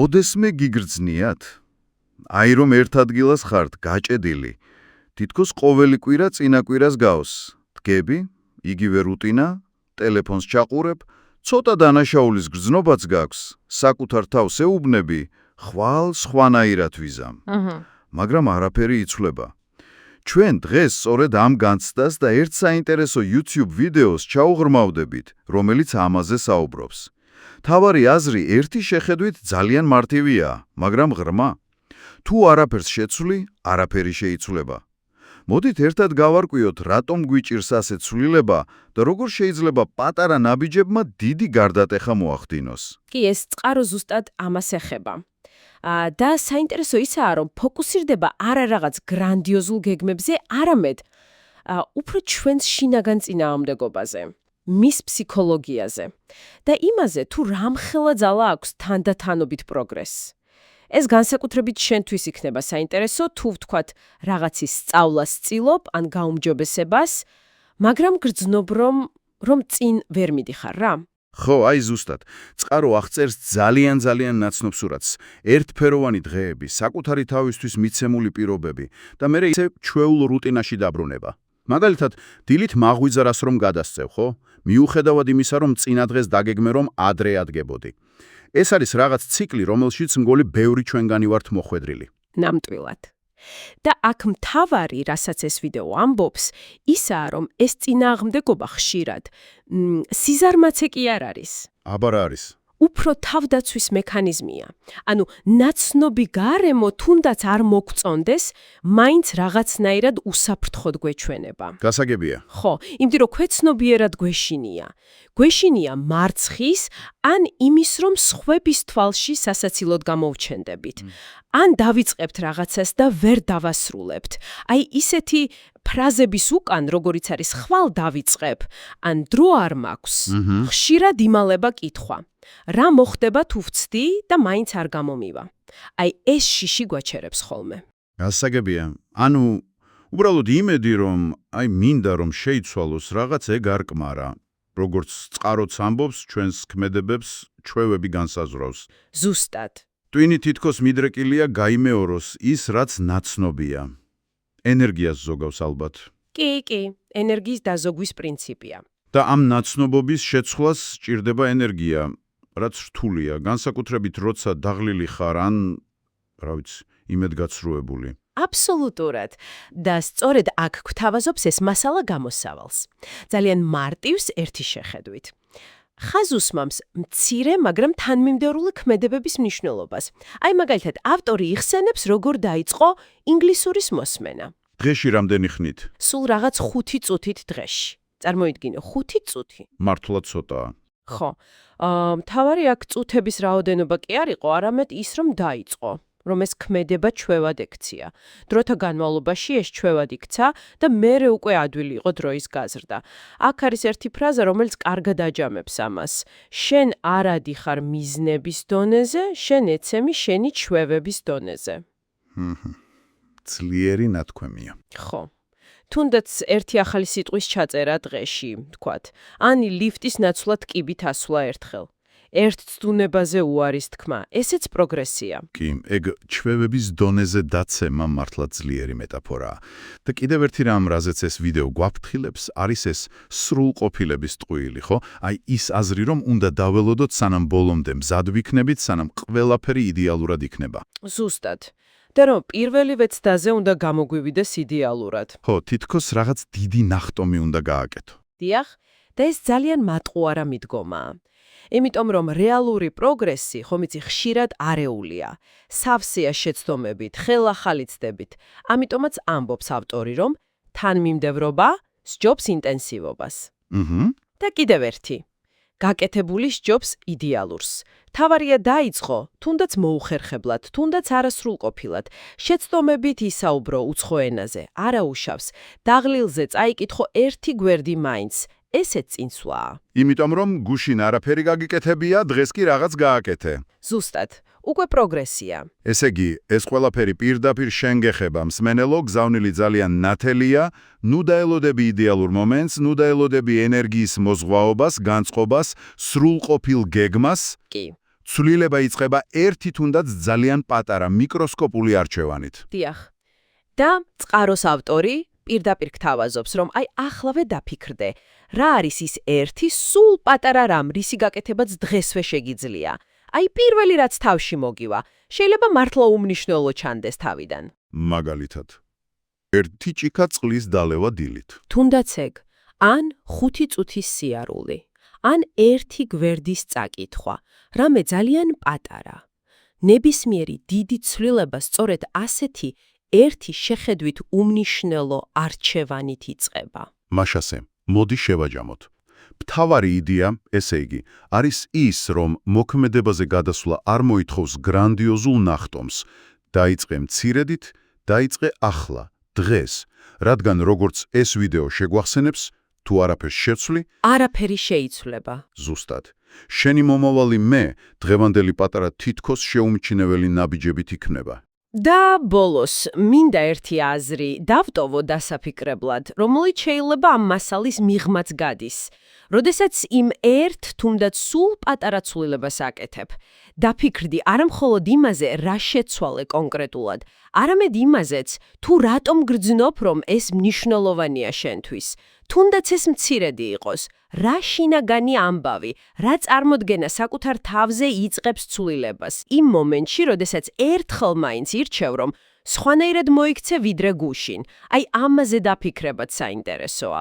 ოდესმე გიგრძნიათ? აი რომ ერთ ადგილას ხართ გაჭედილი. თითქოს ყოველი კვირა წინა კვირას გავს. დგები, იგივე რუტინა, ტელეფონს ჩაყურებ, ცოტა დანაშაულის გრძნობაც გაქვს, საკუთარ თავს ეუბნები, ხვალ სხვანაირად ვიზამ. მაგრამ არაფერი იცვლება. ჩვენ დღეს სწორედ ამ განცდას და ერთ საინტერესო YouTube ვიდეოს ჩაუღრმავდებით, რომელიც ამაზე საუბრობს. თავარი აზრი ერთი შეხედვით ძალიან მარტივია, მაგრამ ღრმა. თუ არაფერს შეცვლი, არაფერი შეიცვლება. მოდით ერთად გავარკვიოთ, რატომ გვიჭირს ასეთ ცვლილება და როგორ შეიძლება პატარა ნაბიჯებმა დიდი გარდატეხა მოახდინოს. კი, ეს წყარო ზუსტად ამას ეხება. და საინტერესო ისაა, რომ ფოკუსირდება არა რაღაც გრანდიოზულ გეგმებზე, არამედ უფრო ჩვენს შინაგან წინააღმდეგობაზე, მის ფსიქოლოგიაზე და იმაზე, თუ რამხელა ძალა აქვს თანდათანობით პროგრესს. ეს განსაკუთრებით შენთვის იქნება საინტერესო, თუ ვთქვათ, რაღაცის სწავლას წილობ ან გაუმჯობესებას, მაგრამ გრძნობ, რომ წინ ვერ მიდიხარ რა. ხო, აი ზუსტად. წყარო აღწერს ძალიან ნაცნობ სურათს. ერთფეროვანი დღეები, საკუთარი თავისთვის მიცემული პირობები და მერე ისე ჩვეულ რუტინაში დაბრუნება. მაგალითად, დილით მაღვიძარას რომ გადასწევ, ხო? მიუხედავად იმისა, რომ წინა დღეს დაგეგმე, რომ ადრე ადგებოდი. ეს არის რაღაც ციკლი, რომელშიც მგონი ბევრი ჩვენგანი ვართ მოხვედრილი. ნამდვილად. და აქ მთავარი, რასაც ეს ვიდეო ამბობს, ისაა, რომ ეს წინააღმდეგობა ხშირად სიზარმაცე კი არ არის. აბა რა არის? უფრო თავდაცვის მექანიზმია. ანუ ნაცნობი გარემო თუნდაც არ მოგწონდეს, მაინც რაღაცნაირად უსაფრთხოდ გვეჩვენება. გასაგებია. ხო, იმდი რომ ქვეცნობიერად გვეშინია. გვეშინია მარცხის, ან იმის, რომ სხვების თვალში სასაცილოდ გამოვჩენდებით. ან დავიწყებთ რაღაცას და ვერ დავასრულებთ. აი ისეთი ფრაზების უკან, როგორიც არის ხვალ დავიწყებ, ან დრო არ მაქვს, ხშირად იმალება კითხვა. რა მოხდება თუ ვცდი და მაინც არ გამომივა. აი ეს შიში გვაჩერებს ხოლმე. გასაგებია. ანუ უბრალოდ იმედი, რომ მინდა რომ შეიცვალოს რაღაც ეგ არ კმარა. როგორც წყაროც ამბობს, ჩვენს ქმედებებს ჩვევები განსაზღვრავს. ზუსტად. ტვინი თითქოს მიდრეკილია გაიმეოროს ის, რაც ნაცნობია. ენერგიას ზოგავს ალბათ. კი, ენერგიის დაზოგვის პრინციპია. და ამ ნაცნობობის შეცვლას სჭირდება ენერგია, რაც რთულია, განსაკუთრებით როცა დაღლილი ხარ ან, იმედგაცრუებული. აბსოლუტურად. და სწორედ აქ გვთავაზობს ეს მასალა გამოსავალს. ძალიან მარტივს ერთი შეხედვით. ხაზს უსმამს მცირე, მაგრამ თანმიმდევრული ქმედებების მნიშვნელობას. აი მაგალითად, ავტორი იხსენებს, როგორ დაიწყო ინგლისურის მოსმენა. დღეში რამდენი ხნით? სულ რაღაც 5 წუთით დღეში. წარმოიდგინე, 5 წუთი. მართლა ცოტაა. ხო. მთავარი აქ წუთების რაოდენობა კი არ იყო, არამედ ის, რომ დაიწყო, რომ ეს ქმედება ჩვევად ექცია. დროთა განმავლობაში ეს ჩვევად იქცა და მერე უკვე ადვილი იყო დროის გაზრდა. აქ არის ერთი ფრაზა, რომელიც კარგად აჯამებს ამას. შენ არადი ხარ მიზნების დონეზე, შენ ეცემი შენი ჩვევების დონეზე. ძლიერი ნათქვამია. ხო. თუნდაც ერთი ახალი სიტყვის ჩაწერა დღეში, თქვათ, ან ლიფტის ნაცვლად კიბით ასვლა ერთხელ. ერთ ცდუნებაზე უარის თქმა, ესეც პროგრესია. კი, ეგ ჩვევების დონეზე დაცემა მართლა ძლიერი მეტაფორაა. და კიდევ ერთი რამ, რაზეც ეს ვიდეო გვაფრთხილებს, არის ეს სრულყოფილების ტყუილი, ხო? აი ის აზრი, რომ უნდა დაველოდოთ, სანამ ბოლომდე მზად ვიქნებით, სანამ ყველაფერი იდეალურად იქნება. ზუსტად. და რომ პირველივე ცდაზე უნდა გამოგვივიდეს იდეალურად. ხო, თითქოს რაღაც დიდი ნახტომი უნდა გააკეთო. დიახ, და ეს ძალიან მატყუარა მიდგომაა. იმიტომ რომ რეალური პროგრესი, ხომიცი ხშირად არეულია. სავსეა შეცდომებით, ხელახალი ცდებით. ამიტომაც ამბობს ავტორი, რომ თანმიმდევრობა სჯობს ინტენსივობას. და კიდევ ერთი. გაკეთებული სჯობს იდეალურს. თავარია დაიწყო, თუნდაც მოუხერხებლად, თუნდაც არასრულყოფილად. შეცდომებით ისაუბრო უცხო ენაზე, არა უშავს. დაღლილზე წაიკითხო ერთი გვერდი მაინც. ესეც წინსვლაა. იმიტომ რომ გუშინ არაფერი გაგიკეთებია, დღეს კი რაღაც გააკეთე. ზუსტად, უკვე პროგრესია. ესე იგი, ეს ყველაფერი პირდაპირ შენ გეხება, მსმენელო, გზავნილი ძალიან ნათელია, ნუ დაელოდები იდეალურ მომენტს, ნუ დაელოდები ენერგიის მოზღვაობას, განწყობას, სრულყოფილ გეგმას. კი. ცვლილება იწყება ერთი თუნდაც ძალიან პატარა მიკროსკოპული არჩევანით. დიახ. და წყაროს ავტორი პირდაპირ გთავაზობს, რომ აი ახლავე დაფიქრდე, რა არის ის ერთი სულ პატარა რამ, რისი გაკეთებაც დღესვე შეგიძლია. აი პირველი რაც თავში მოგივა, შეიძლება მართლა უმნიშვნელო ჩანდეს თავიდან. მაგალითად, ერთი ჭიქა წყლის დალევა დილით. თუნდაც ეგ, ან 5 წუთის სიარული, ან ერთი გვერდის წაკითხვა, რამე ძალიან პატარა. ნებისმიერი დიდი ცვლილება სწორედ ასეთი ერთი შეხედვით უმნიშვნელო არჩევანით იწყება. მაშასე, მოდი შევაჯამოთ. მთავარი იდეა, ესე იგი, არის ის, რომ მოქმედებაზე გადასვლა არ მოითხოვს გრანდიოზულ ნახტომს. დაიწყე მცირედით, დაიწყე ახლა, დღეს, რადგან როგორც ეს ვიდეო შეგვახსენებს, თუ არაფერს შეცვლი, არაფერი შეიცვლება. ზუსტად. შენი მომავალი მე, დღევანდელი პატარა თითქოს შეუმჩნეველი ნაბიჯებით იქნება. და ბოლოს, მინდა ერთი აზრი დავტოვო დასაფიქრებლად, რომელიც შეიძლება ამ მასალის მიღმაც გადის. როდესაც იმ ერთ თუნდაც სულ პატარა ცვლილებას აკეთებ, დაფიქრდი არა მხოლოდ იმაზე, რა შეცვალე კონკრეტულად, არამედ იმაზეც, თუ რატომ გრძნობ, რომ ეს მნიშვნელოვანია შენთვის. თუნდაც ეს მცირედი იყოს, რა შინაგანი ამბავი, რა წარმოდგენა საკუთარ თავზე იწყებს ცვლილებას, იმ მომენტში, როდესაც ერთხელ მაინც ირჩევ, რომ სხვანაირად მოიქცე ვიდრე გუშინ. აი ამაზე დაფიქრებაც საინტერესოა.